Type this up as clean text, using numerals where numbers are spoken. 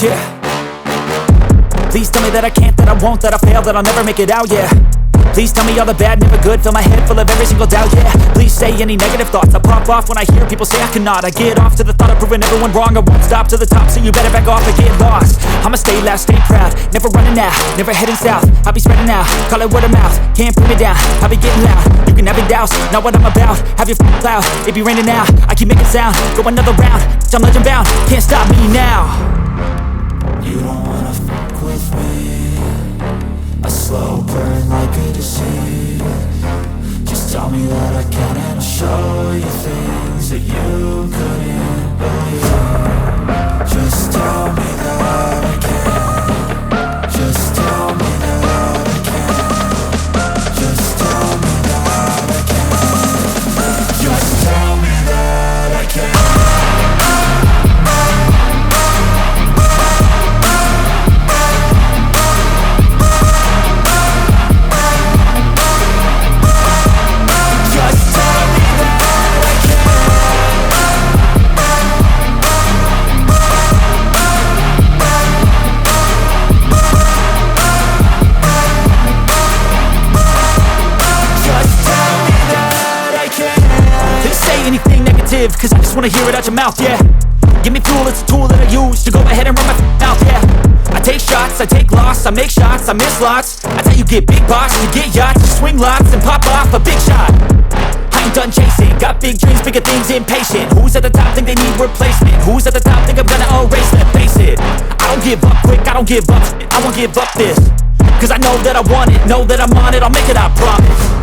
Yeah. Please tell me that I can't, that I won't, that I fail, that I'll never make it out, yeah. Please tell me all the bad, never good, fill my head full of every single doubt, yeah. Please say any negative thoughts, I pop off when I hear people say I cannot. I get off to the thought of proving everyone wrong, I won't stop to the top, so you better back off and get lost. I'ma stay loud, stay proud, never running out, never heading south. I'll be spreading out, call it word of mouth, can't put me down, I'll be getting loud. You can have your doubts, not what I'm about, have your cloud, it be raining now, I keep making sound, go another round, I'm legend bound, can't stop me now. You don't wanna fuck with me, a slow burn like a disease. Just tell me that I can and I'll show you things that you couldn't believe. Just tell me that I can. Just tell me that I can. Just tell me that I can. Just tell me that I can. Cause I just wanna hear it out your mouth, yeah. Give me fuel, it's a tool that I use to go ahead and run my mouth, yeah. I take shots, I take loss, I make shots, I miss lots. That's how you get big box, you get yachts, you swing lots and pop off a big shot. I ain't done chasing, got big dreams, bigger things, impatient. Who's at the top think they need replacement? Who's at the top think I'm gonna erase them? Face it, I don't give up quick, I don't give up, I won't give up this. Cause I know that I want it, know that I'm on it, I'll make it, I promise.